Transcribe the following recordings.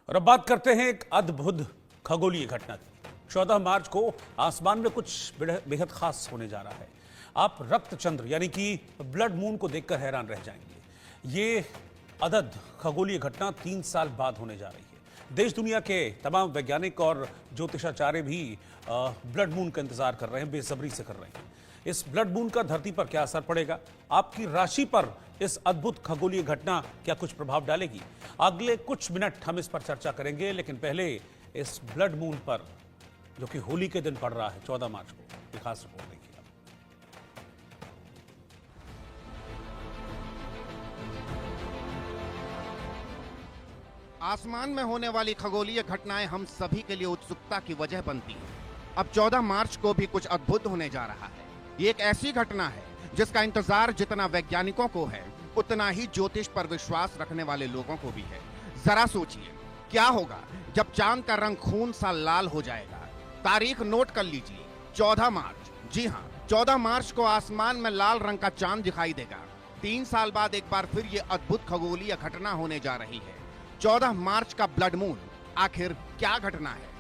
और अब बात करते हैं एक अद्भुत खगोलीय घटना की। 14 मार्च को आसमान में कुछ बेहद खास होने जा रहा है। आप रक्त चंद्र यानी कि ब्लड मून को देखकर हैरान रह जाएंगे। ये अदद खगोलीय घटना 3 साल बाद होने जा रही है। देश दुनिया के तमाम वैज्ञानिक और ज्योतिषाचार्य भी ब्लड मून का इंतजार कर रहे हैं, बेसब्री से कर रहे हैं। इस ब्लड मून का धरती पर क्या असर पड़ेगा, आपकी राशि पर इस अद्भुत खगोलीय घटना क्या कुछ प्रभाव डालेगी? अगले कुछ मिनट हम इस पर चर्चा करेंगे, लेकिन पहले इस ब्लड मून पर जो कि होली के दिन पड़ रहा है 14 मार्च को, एक खास रिपोर्ट देखिए। आसमान में होने वाली खगोलीय घटनाएं हम सभी के लिए उत्सुकता की वजह बनती हैं। अब 14 मार्च को भी कुछ अद्भुत होने जा रहा है। ये एक ऐसी घटना है जिसका इंतजार जितना वैज्ञानिकों को है, उतना ही ज्योतिष पर विश्वास रखने वाले लोगों को भी है। जरा सोचिए, क्या होगा जब चांद का रंग खून सा लाल हो जाएगा। तारीख नोट कर लीजिए, 14 मार्च। जी हाँ, 14 मार्च को आसमान में लाल रंग का चांद दिखाई देगा। 3 साल बाद एक बार फिर ये अद्भुत खगोलीय घटना होने जा रही है। 14 मार्च का ब्लड मून आखिर क्या घटना है?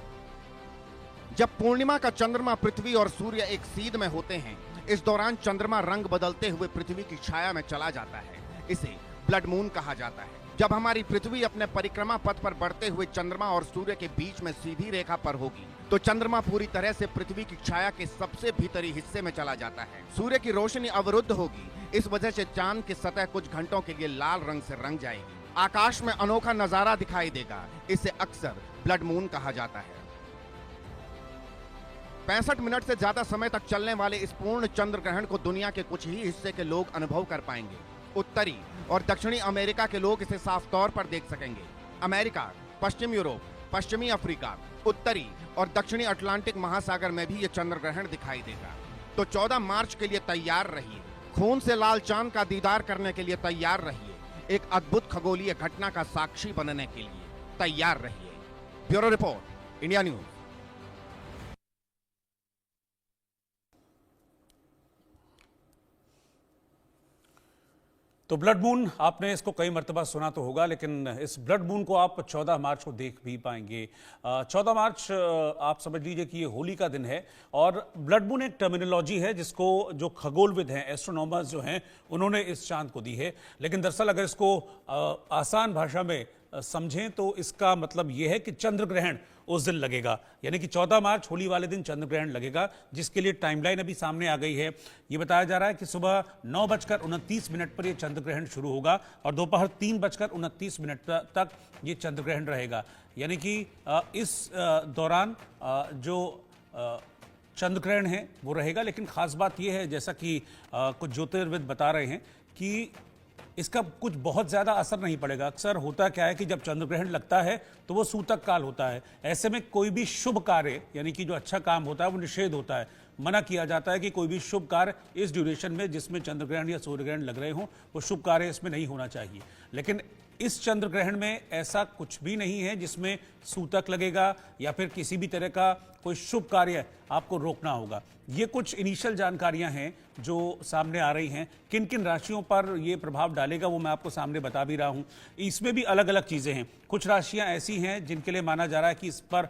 जब पूर्णिमा का चंद्रमा पृथ्वी और सूर्य एक सीध में होते हैं, इस दौरान चंद्रमा रंग बदलते हुए पृथ्वी की छाया में चला जाता है। इसे ब्लड मून कहा जाता है। जब हमारी पृथ्वी अपने परिक्रमा पथ पर बढ़ते हुए चंद्रमा और सूर्य के बीच में सीधी रेखा पर होगी, तो चंद्रमा पूरी तरह से पृथ्वी की छाया के सबसे भीतरी हिस्से में चला जाता है। सूर्य की रोशनी अवरुद्ध होगी। इस वजह से चांद की सतह कुछ घंटों के लिए लाल रंग से रंग जाएगी। आकाश में अनोखा नजारा दिखाई देगा। इसे अक्सर ब्लड मून कहा जाता है। 65 मिनट से ज्यादा समय तक चलने वाले इस पूर्ण चंद्र ग्रहण को दुनिया के कुछ ही हिस्से के लोग अनुभव कर पाएंगे। उत्तरी और दक्षिणी अमेरिका के लोग इसे साफ तौर पर देख सकेंगे। अमेरिका, पश्चिम यूरोप, पश्चिमी अफ्रीका, उत्तरी और दक्षिणी अटलांटिक महासागर में भी यह चंद्र ग्रहण दिखाई देगा। तो 14 मार्च के लिए तैयार रहिए। खून से लाल चांद का दीदार करने के लिए तैयार रहिए। एक अद्भुत खगोलीय घटना का साक्षी बनने के लिए तैयार रहिए। Bureau report, India news. तो ब्लड मून, आपने इसको कई मर्तबा सुना तो होगा, लेकिन इस ब्लड मून को आप 14 मार्च को देख भी पाएंगे। 14 मार्च आप समझ लीजिए कि ये होली का दिन है। और ब्लड मून एक टर्मिनोलॉजी है जिसको जो खगोलविद हैं, एस्ट्रोनॉमर्स जो हैं, उन्होंने इस चांद को दी है। लेकिन दरअसल अगर इसको आसान भाषा में समझें तो इसका मतलब यह है कि चंद्र ग्रहण उस दिन लगेगा, यानी कि 14 मार्च होली वाले दिन चंद्र ग्रहण लगेगा, जिसके लिए टाइमलाइन अभी सामने आ गई है। ये बताया जा रहा है कि सुबह 9:29 पर यह चंद्र ग्रहण शुरू होगा और दोपहर 3:29 तक ये चंद्र ग्रहण रहेगा। यानी कि इस दौरान जो चंद्र ग्रहण है वो रहेगा। लेकिन खास बात यह है, जैसा कि कुछ ज्योतिर्विद बता रहे हैं, कि इसका कुछ बहुत ज़्यादा असर नहीं पड़ेगा। अक्सर होता क्या है कि जब चंद्र ग्रहण लगता है तो वो सूतक काल होता है। ऐसे में कोई भी शुभ कार्य, यानी कि जो अच्छा काम होता है, वो निषेध होता है। मना किया जाता है कि कोई भी शुभ कार्य इस ड्यूरेशन में, जिसमें चंद्र ग्रहण या सूर्य ग्रहण लग रहे हों, वो शुभ कार्य इसमें नहीं होना चाहिए। लेकिन इस चंद्र ग्रहण में ऐसा कुछ भी नहीं है जिसमें सूतक लगेगा या फिर किसी भी तरह का कोई शुभ कार्य आपको रोकना होगा। ये कुछ इनिशियल जानकारियां हैं जो सामने आ रही हैं। किन किन राशियों पर ये प्रभाव डालेगा वो मैं आपको सामने बता भी रहा हूं। इसमें भी अलग अलग चीज़ें हैं। कुछ राशियां ऐसी हैं जिनके लिए माना जा रहा है कि इस पर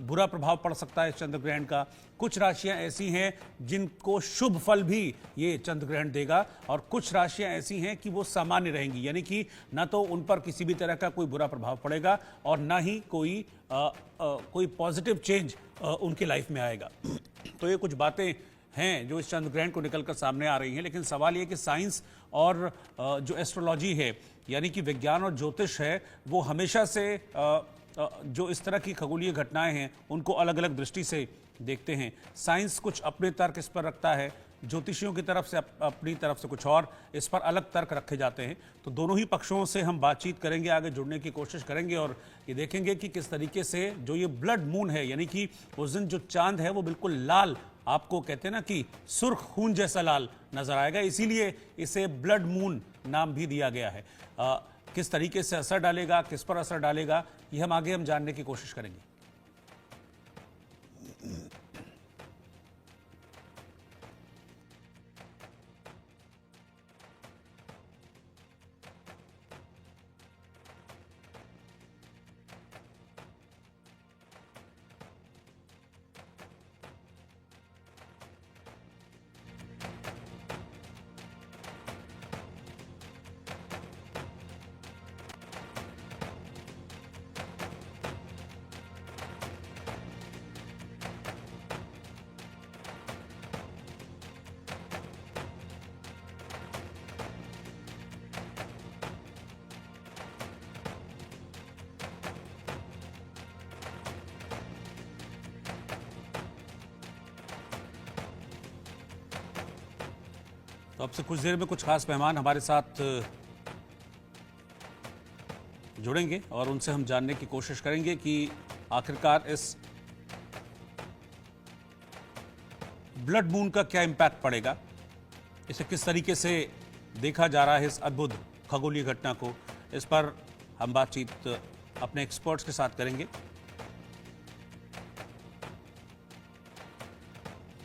बुरा प्रभाव पड़ सकता है चंद्र ग्रहण का। कुछ राशियां ऐसी हैं जिनको शुभ फल भी ये चंद्र ग्रहण देगा, और कुछ राशियां ऐसी हैं कि वो सामान्य रहेंगी, यानी कि ना तो उन पर किसी भी तरह का कोई बुरा प्रभाव पड़ेगा और ना ही कोई पॉजिटिव चेंज उनकी लाइफ में आएगा। तो ये कुछ बातें हैं जो इस चंद्र ग्रहण को निकलकर सामने आ रही हैं। लेकिन सवाल ये कि साइंस और जो एस्ट्रोलॉजी है, यानी कि विज्ञान और ज्योतिष है, वो हमेशा से जो इस तरह की खगोलीय घटनाएं हैं उनको अलग अलग दृष्टि से देखते हैं। साइंस कुछ अपने तर्क इस पर रखता है, ज्योतिषियों की तरफ से अपनी तरफ से कुछ और इस पर अलग तर्क रखे जाते हैं। तो दोनों ही पक्षों से हम बातचीत करेंगे, आगे जुड़ने की कोशिश करेंगे और ये देखेंगे कि किस तरीके से जो ये ब्लड मून है, यानी कि उस दिन जो चांद है वो बिल्कुल लाल, आपको कहते हैं ना कि सुर्ख खून जैसा लाल नजर आएगा, इसीलिए इसे ब्लड मून नाम भी दिया गया है। किस तरीके से असर डालेगा, किस पर असर डालेगा, ये हम आगे जानने की कोशिश करेंगे। तो अब से कुछ देर में कुछ खास मेहमान हमारे साथ जुड़ेंगे और उनसे हम जानने की कोशिश करेंगे कि आखिरकार इस ब्लड मून का क्या इम्पैक्ट पड़ेगा, इसे किस तरीके से देखा जा रहा है इस अद्भुत खगोलीय घटना को। इस पर हम बातचीत अपने एक्सपर्ट्स के साथ करेंगे।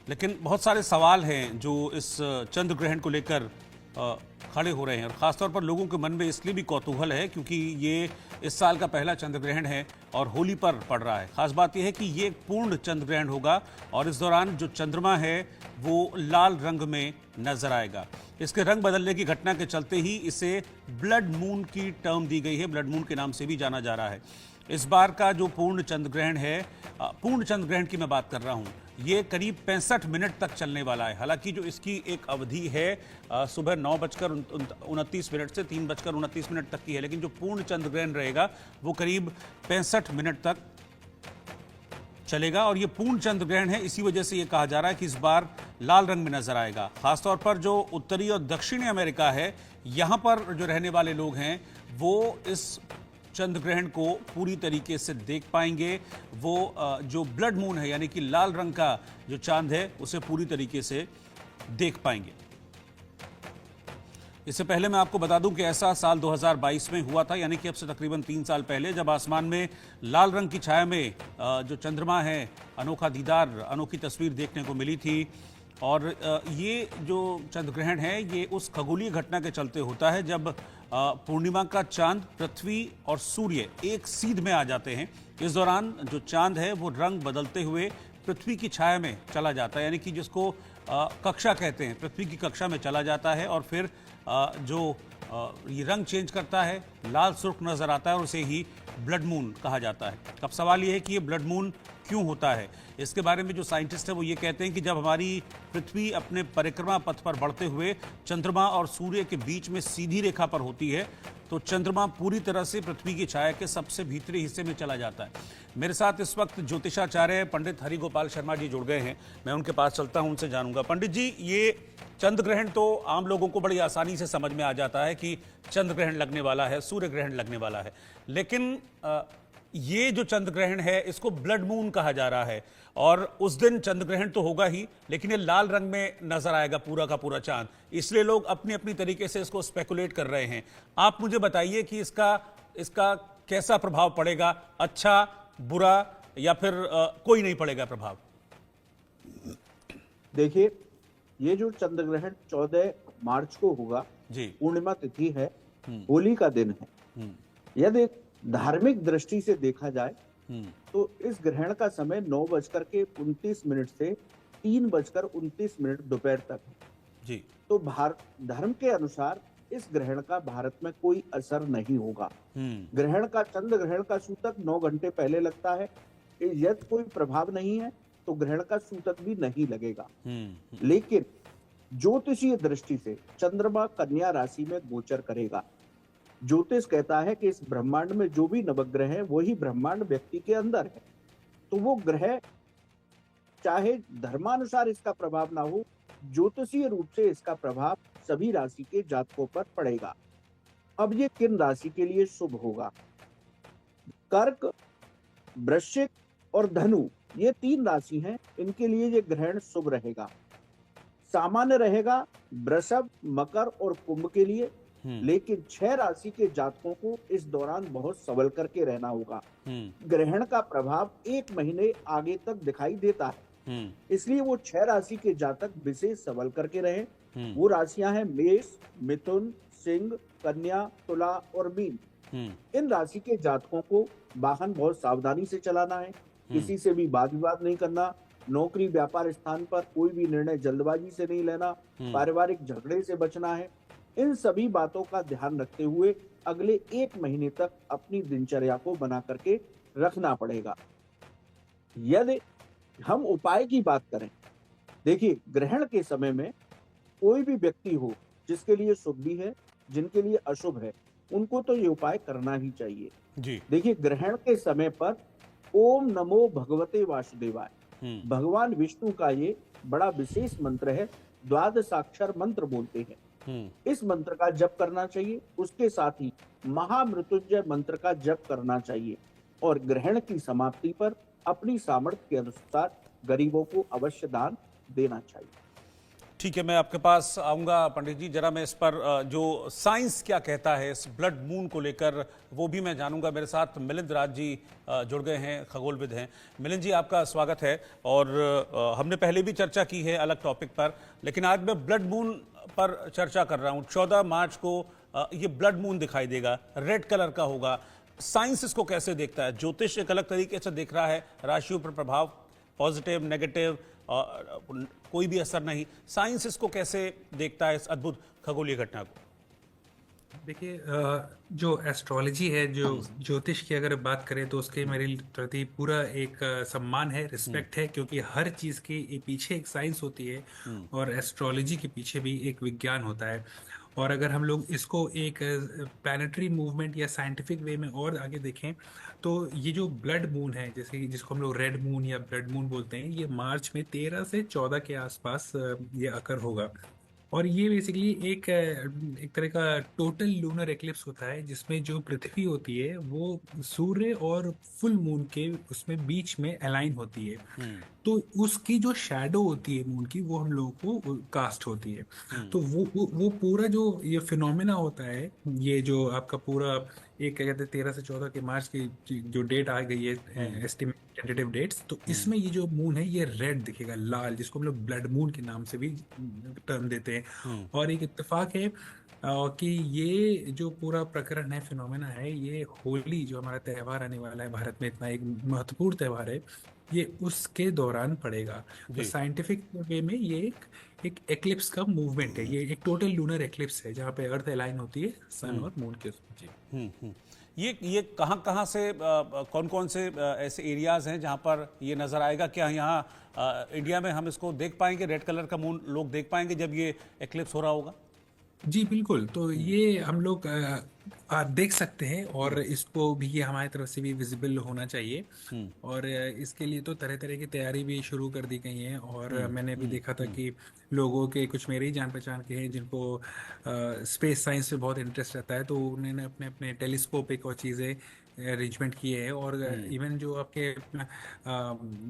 लेकिन बहुत सारे सवाल हैं जो इस चंद्र ग्रहण को लेकर खड़े हो रहे हैं और खासतौर पर लोगों के मन में इसलिए भी कौतूहल है क्योंकि ये इस साल का पहला चंद्र ग्रहण है और होली पर पड़ रहा है। खास बात यह है कि ये एक पूर्ण चंद्र ग्रहण होगा और इस दौरान जो चंद्रमा है वो लाल रंग में नजर आएगा। इसके रंग बदलने की घटना के चलते ही इसे ब्लड मून की टर्म दी गई है, ब्लड मून के नाम से भी जाना जा रहा है। इस बार का जो पूर्ण चंद्र ग्रहण है, पूर्ण चंद्र ग्रहण की मैं बात कर रहा हूं, ये करीब 65 मिनट तक चलने वाला है। हालांकि जो इसकी एक अवधि है सुबह 9:29 से 3:29 तक की है, लेकिन जो पूर्ण चंद्र ग्रहण रहेगा वो करीब 65 मिनट तक चलेगा। और ये पूर्ण चंद्र ग्रहण है, इसी वजह से ये कहा जा रहा है कि इस बार लाल रंग में नजर आएगा। खासतौर पर जो उत्तरी और दक्षिणी अमेरिका है, यहां पर जो रहने वाले लोग हैं वो इस चंद्र ग्रहण को पूरी तरीके से देख पाएंगे। वो जो ब्लड मून है यानी कि लाल रंग का जो चांद है उसे पूरी तरीके से देख पाएंगे। इससे पहले मैं आपको बता दूं कि ऐसा साल 2022 में हुआ था, यानी कि अब से तकरीबन 3 साल पहले, जब आसमान में लाल रंग की छाया में जो चंद्रमा है, अनोखा दीदार, अनोखी तस्वीर देखने को मिली थी। और ये जो चंद्र ग्रहण है ये उस खगोलीय घटना के चलते होता है जब पूर्णिमा का चांद पृथ्वी और सूर्य एक सीध में आ जाते हैं। इस दौरान जो चांद है वो रंग बदलते हुए पृथ्वी की छाया में चला जाता है, यानी कि जिसको कक्षा कहते हैं, पृथ्वी की कक्षा में चला जाता है और फिर जो ये रंग चेंज करता है, लाल सुर्ख नजर आता है और उसे ही ब्लड मून कहा जाता है। अब सवाल ये है कि ये ब्लड मून क्यों होता है। इसके बारे में जो साइंटिस्ट है वो ये कहते हैं कि जब हमारी पृथ्वी अपने परिक्रमा पथ पर बढ़ते हुए चंद्रमा और सूर्य के बीच में सीधी रेखा पर होती है तो चंद्रमा पूरी तरह से पृथ्वी की छाया के सबसे भीतरी हिस्से में चला जाता है। मेरे साथ इस वक्त ज्योतिषाचार्य पंडित हरिगोपाल शर्मा जी जुड़ गए हैं, मैं उनके पास चलता हूं, उनसे जानूंगा। पंडित जी, ये चंद्र ग्रहण तो आम लोगों को बड़ी आसानी से समझ में आ जाता है कि चंद्र ग्रहण लगने वाला है, सूर्य ग्रहण लगने वाला है, लेकिन ये जो चंद्र ग्रहण है इसको ब्लड मून कहा जा रहा है और उस दिन चंद्र ग्रहण तो होगा ही, लेकिन ये लाल रंग में नजर आएगा पूरा का पूरा चांद, इसलिए लोग अपनी अपनी तरीके से इसको स्पेकुलेट कर रहे हैं। आप मुझे बताइए कि इसका कैसा प्रभाव पड़ेगा, अच्छा, बुरा, या फिर कोई नहीं पड़ेगा प्रभाव? देखिए, ये जो चंद्र ग्रहण 14 मार्च को होगा जी, पूर्णिमा तिथि है, होली का दिन है। यदि धार्मिक दृष्टि से देखा जाए तो इस ग्रहण का समय 9:29 से 3:29 दोपहर तक है जी। तो धर्म के अनुसार इस ग्रहण का भारत में कोई असर नहीं होगा। ग्रहण का चंद्र ग्रहण का सूतक 9 घंटे पहले लगता है, यदि कोई प्रभाव नहीं है तो ग्रहण का सूतक भी नहीं लगेगा। लेकिन ज्योतिषीय दृष्टि से चंद्रमा कन्या राशि में गोचर करेगा। ज्योतिष कहता है कि इस ब्रह्मांड में जो भी नवग्रह है वही ब्रह्मांड व्यक्ति के अंदर है, तो वो ग्रह चाहे धर्मानुसार इसका प्रभाव ना हो, ज्योतिषीय रूप से इसका प्रभाव सभी राशि के जातकों पर पड़ेगा। अब ये किन राशि के लिए शुभ होगा? कर्क, वृश्चिक और धनु, ये 3 राशि हैं, इनके लिए ये ग्रहण शुभ रहेगा। सामान्य रहेगा वृषभ, मकर और कुंभ के लिए, लेकिन 6 राशि के जातकों को इस दौरान बहुत संभल करके रहना होगा। ग्रहण का प्रभाव 1 महीने आगे तक दिखाई देता है, इसलिए वो 6 राशि के जातक विशेष संभल करके रहें। वो राशियां हैं मेष, मिथुन, सिंह, कन्या, तुला और मीन। इन राशि के जातकों को वाहन बहुत सावधानी से चलाना है, किसी से भी वाद विवाद नहीं करना, नौकरी व्यापार स्थान पर कोई भी निर्णय जल्दबाजी से नहीं लेना, पारिवारिक झगड़े से बचना है। इन सभी बातों का ध्यान रखते हुए अगले 1 महीने तक अपनी दिनचर्या को बना करके रखना पड़ेगा। यदि हम उपाय की बात करें, देखिए, ग्रहण के समय में कोई भी व्यक्ति हो जिसके लिए शुभ भी है, जिनके लिए अशुभ है, उनको तो ये उपाय करना ही चाहिए जी। देखिए, ग्रहण के समय पर ओम नमो भगवते वासुदेवाय, भगवान विष्णु का ये बड़ा विशेष मंत्र है, द्वादशाक्षर मंत्र बोलते हैं, इस मंत्र का जप करना चाहिए। उसके साथ ही महामृत्युंजय मंत्र का जप करना चाहिए और ग्रहण की समाप्ति पर अपनी सामर्थ्य के अनुसार गरीबों को अवश्य दान देना चाहिए। ठीक है, मैं आपके पास आऊंगा पंडित जी। जरा मैं इस पर जो साइंस क्या कहता है इस ब्लड मून को लेकर वो भी मैं जानूंगा। मेरे साथ मिलिंद राज जी जुड़ गए हैं, खगोलविद हैं। मिलिंद जी, आपका स्वागत है। और हमने पहले भी चर्चा की है अलग टॉपिक पर, लेकिन आज मैं ब्लड मून पर चर्चा कर रहा हूं। 14 मार्च को ये ब्लड मून दिखाई देगा, रेड कलर का होगा। साइंस इसको कैसे देखता है? ज्योतिष एक अलग तरीके से देख रहा है, राशियों पर प्रभाव, पॉजिटिव नेगेटिव, कोई भी असर नहीं। साइंस इसको कैसे देखता है इस अद्भुत खगोलीय घटना को? देखिए, जो एस्ट्रोलॉजी है, जो ज्योतिष की अगर बात करें तो उसके मेरे प्रति पूरा एक सम्मान है, रिस्पेक्ट है, क्योंकि हर चीज़ के पीछे एक साइंस होती है और एस्ट्रोलॉजी के पीछे भी एक विज्ञान होता है। और अगर हम लोग इसको एक प्लानिटरी मूवमेंट या साइंटिफिक वे में और आगे देखें तो ये जो ब्लड मून है, जैसे कि जिसको हम लोग रेड मून या ब्लड मून बोलते हैं, ये मार्च में 13 से 14 के आसपास ये अकर होगा। और ये बेसिकली एक तरह का टोटल लूनर एक्लिप्स होता है, जिसमें जो पृथ्वी होती है वो सूर्य और फुल मून के उसमें बीच में अलाइन होती है। तो उसकी जो शैडो होती है मून की, वो हम लोगों को कास्ट होती है। तो वो पूरा जो ये फिनोमेना होता है, ये जो आपका पूरा एक क्या कहते हैं 13 से 14 के मार्च की जो डेट आ गई है, एस्टिमेट टेंटेटिव डेट्स, तो इसमें ये जो मून है ये रेड दिखेगा, लाल, जिसको हम लोग ब्लड मून के नाम से भी टर्म देते हैं। और एक इत्तेफाक है कि ये जो पूरा प्रकरण है, फिनोमेना है, ये होली जो हमारा त्यौहार आने वाला है भारत में, इतना एक महत्वपूर्ण त्यौहार है, ये उसके दौरान पड़ेगा। तो साइंटिफिक वे में ये एक एक्लिप्स का मूवमेंट है, ये एक टोटल लूनर एक्लिप्स है जहाँ पे अर्थ अलाइन होती है सन और मून के उसमें। जी, ये कहाँ से कौन कौन से ऐसे एरियाज हैं जहाँ पर ये नजर आएगा? क्या यहाँ इंडिया में हम इसको देख पाएंगे, रेड कलर का मून लोग देख पाएंगे जब ये एक्लिप्स हो रहा होगा? जी बिल्कुल। तो ये हम लोग देख सकते हैं और इसको भी, ये हमारी तरफ से भी विजिबल होना चाहिए। और इसके लिए तो तरह तरह की तैयारी भी शुरू कर दी गई है। और मैंने भी देखा था कि लोगों के, कुछ मेरे ही जान पहचान के हैं जिनको स्पेस साइंस से बहुत इंटरेस्ट रहता है, तो उन्होंने अपने अपने टेलीस्कोप एक और चीज़ें अरेंजमेंट किए हैं। और इवन जो आपके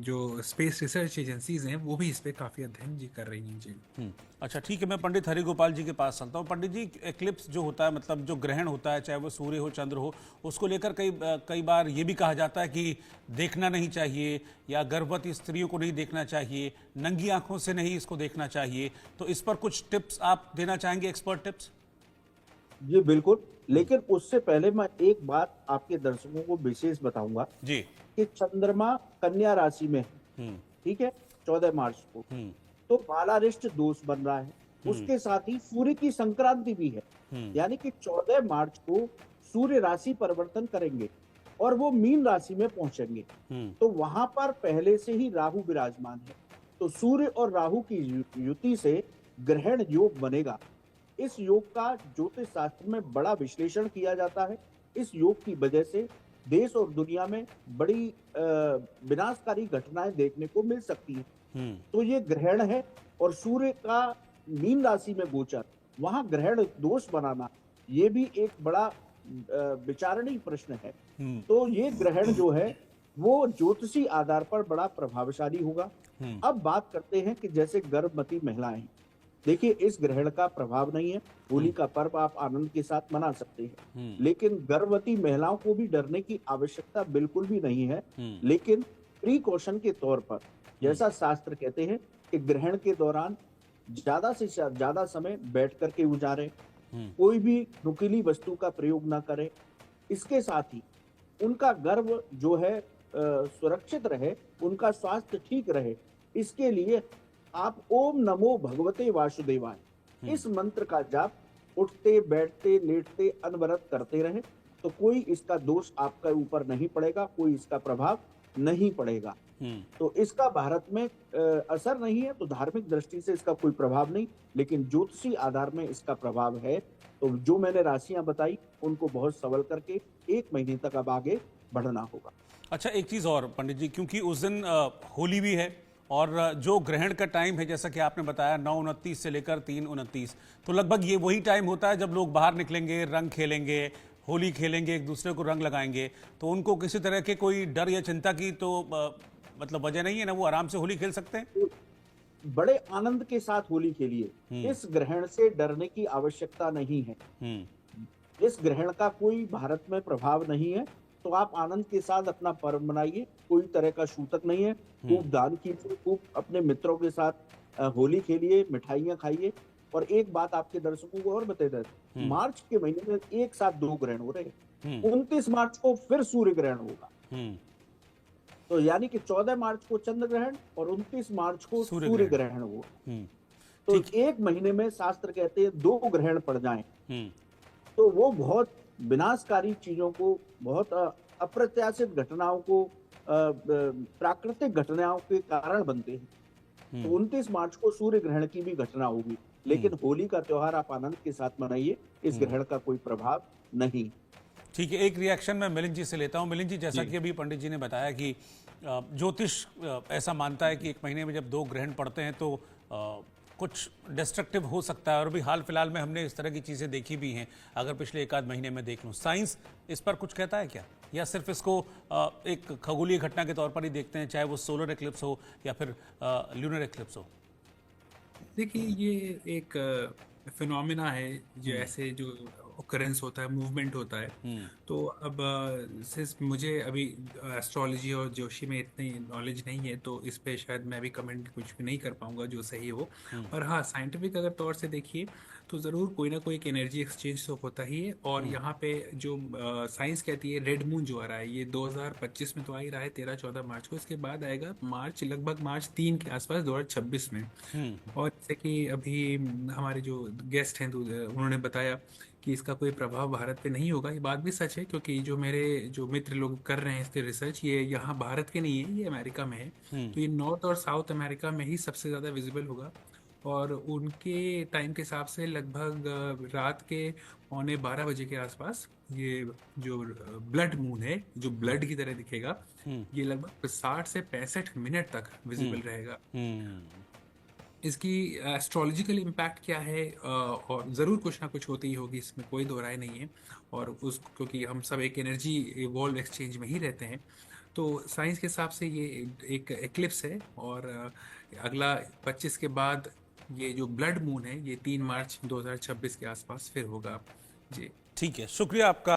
जो स्पेस रिसर्च एजेंसीज हैं वो भी इस पे काफ़ी अध्ययन जी कर रही हैं। जी, अच्छा, ठीक है। मैं पंडित हरिगोपाल जी के पास चलता हूँ। पंडित जी, एक्लिप्स जो होता है, मतलब जो ग्रहण होता है, चाहे वो सूर्य हो, चंद्र हो, उसको लेकर कई बार ये भी कहा जाता है कि देखना नहीं चाहिए, या गर्भवती स्त्रियों को नहीं देखना चाहिए, नंगी आंखों से नहीं इसको देखना चाहिए। तो इस पर कुछ टिप्स आप देना चाहेंगे, एक्सपर्ट टिप्स? जी बिल्कुल, लेकिन उससे पहले मैं एक बात आपके दर्शकों को विशेष बताऊंगा जी, कि चंद्रमा कन्या राशि में है, ठीक है, 14 मार्च को, तो बालारिष्ट दोष बन रहा है। उसके साथ ही सूर्य की संक्रांति भी है, यानी कि 14 मार्च को सूर्य राशि परिवर्तन करेंगे और वो मीन राशि में पहुंचेंगे। तो वहां पर पहले से ही राहु विराजमान है, तो सूर्य और राहु की युति से ग्रहण योग बनेगा। इस योग का ज्योतिष शास्त्र में बड़ा विश्लेषण किया जाता है। इस योग की वजह से देश और दुनिया में बड़ी विनाशकारी घटनाएं देखने को मिल सकती हैं। तो ये ग्रहण है और सूर्य का मीन राशि में गोचर, वहां ग्रहण दोष बनाना, ये भी एक बड़ा विचारणीय प्रश्न है। तो ये ग्रहण जो है वो ज्योतिषी आधार पर बड़ा प्रभावशाली होगा। अब बात करते हैं कि जैसे गर्भवती महिलाएं, देखिए इस ग्रहण का प्रभाव नहीं है, होली का पर्व आप आनंद के साथ मना सकते हैं, लेकिन गर्भवती महिलाओं को भी डरने की आवश्यकता बिल्कुल भी नहीं है। लेकिन प्रिकॉशन के तौर पर, जैसा शास्त्र कहते हैं कि ग्रहण के दौरान ज्यादा से ज्यादा समय बैठ करके गुजारें, कोई भी नुकीली वस्तु का प्रयोग ना करें। इसके साथ ही उनका गर्भ जो है सुरक्षित रहे, उनका स्वास्थ्य ठीक रहे, इसके लिए आप ओम नमो भगवते वासुदेवाय इस मंत्र का जाप उठते बैठते लेटते अनवरत करते रहे, तो कोई इसका दोष आपके ऊपर नहीं पड़ेगा, कोई इसका प्रभाव नहीं पड़ेगा। तो इसका भारत में असर नहीं है, तो धार्मिक दृष्टि से इसका कोई प्रभाव नहीं, लेकिन ज्योतिषी आधार में इसका प्रभाव है। तो जो मैंने राशियां बताई उनको बहुत सबल करके 1 महीने तक अब आगे बढ़ना होगा। अच्छा, एक चीज़ और पंडित जी, क्योंकि उस दिन होली भी है और जो ग्रहण का टाइम है जैसा कि आपने बताया 9:29 से लेकर 3:29, तो लगभग ये वही टाइम होता है जब लोग बाहर निकलेंगे, रंग खेलेंगे, होली खेलेंगे, एक दूसरे को रंग लगाएंगे। तो उनको किसी तरह के कोई डर या चिंता की तो मतलब वजह नहीं है ना, वो आराम से होली खेल सकते हैं। बड़े आनंद के साथ होली खेलिए। इस ग्रहण से डरने की आवश्यकता नहीं है। इस ग्रहण का कोई भारत में प्रभाव नहीं है, तो आप आनंद के साथ अपना पर्व मनाइए। कोई तरह का सूतक नहीं है। खूब दान कीजिए, खूब अपने मित्रों के साथ होली खेलिए, मिठाइयां खाइए। और एक बात आपके दर्शकों को और बता दें, मार्च के महीने में एक साथ 2 ग्रहण हो रहे हैं। 29 मार्च को फिर सूर्य ग्रहण होगा। तो यानी कि 14 मार्च को चंद्र ग्रहण और 29 मार्च को सूर्य ग्रहण होगा। तो एक महीने में शास्त्र कहते हैं 2 ग्रहण पड़ जाएं, तो वो बहुत विनाशकारी चीजों को, बहुत अप्रत्याशित घटनाओं को, प्राकृतिक घटनाओं के कारण बनते हैं। तो 29 मार्च को सूर्य ग्रहण की भी घटना होगी, लेकिन होली का त्योहार आप आनंद के साथ मनाइए। इस ग्रहण का कोई प्रभाव नहीं। ठीक है, एक रिएक्शन मैं मिलिंद जी से लेता हूं। मिलिंद जी, जैसा कि अभी पंडित जी ने बताया कि ज्योतिष ऐसा मानता है कि एक महीने में जब 2 ग्रहण पड़ते हैं तो कुछ डिस्ट्रक्टिव हो सकता है, और भी हाल फिलहाल में हमने इस तरह की चीज़ें देखी भी हैं। अगर पिछले 1 आध महीने में देख लूँ, साइंस इस पर कुछ कहता है क्या, या सिर्फ इसको एक खगोलीय घटना के तौर पर ही देखते हैं, चाहे वो सोलर एक्लिप्स हो या फिर ल्यूनर एक्लिप्स हो? देखिए, ये एक फिनोमिना है, जो ऐसे जो ओकरेंस होता है, मूवमेंट होता है। तो अब सिर्फ मुझे अभी एस्ट्रोलॉजी और ज्योतिषी में इतनी नॉलेज नहीं है, तो इस पे शायद मैं भी कमेंट कुछ भी नहीं कर पाऊंगा जो सही हो। और हाँ, साइंटिफिक अगर तौर से देखिए तो ज़रूर कोई ना कोई एक एनर्जी एक्सचेंज तो होता ही है। और यहाँ पे जो साइंस कहती है रेड मून जो आ रहा है, ये 2025 में तो आ ही रहा है 13-14 मार्च को। इसके बाद आएगा मार्च, लगभग मार्च 3 के आसपास 2026 में। और जैसे कि अभी हमारे जो गेस्ट हैं उन्होंने बताया कि इसका कोई प्रभाव भारत पे नहीं होगा। ये बात भी सच है, क्योंकि जो मित्र लोग कर रहे हैं इसके रिसर्च, ये यहाँ भारत के नहीं है, ये अमेरिका में है। तो ये नॉर्थ और साउथ अमेरिका में ही सबसे ज़्यादा विजिबल होगा। और उनके टाइम के हिसाब से लगभग रात के 11:15 बजे के आसपास ये जो ब्लड मून है, जो ब्लड की तरह दिखेगा, ये लगभग 60 से 65 मिनट तक विजिबल रहेगा। इसकी एस्ट्रोलॉजिकल इम्पैक्ट क्या है, और ज़रूर कुछ ना कुछ होती ही होगी, इसमें कोई दो राय नहीं है। और क्योंकि हम सब एक एनर्जी इवॉल्व एक्सचेंज में ही रहते हैं, तो साइंस के हिसाब से ये एक एक्लिप्स है। और अगला 25 के बाद ये जो ब्लड मून है, ये 3 मार्च 2026 के आसपास फिर होगा। जी ठीक है, शुक्रिया आपका।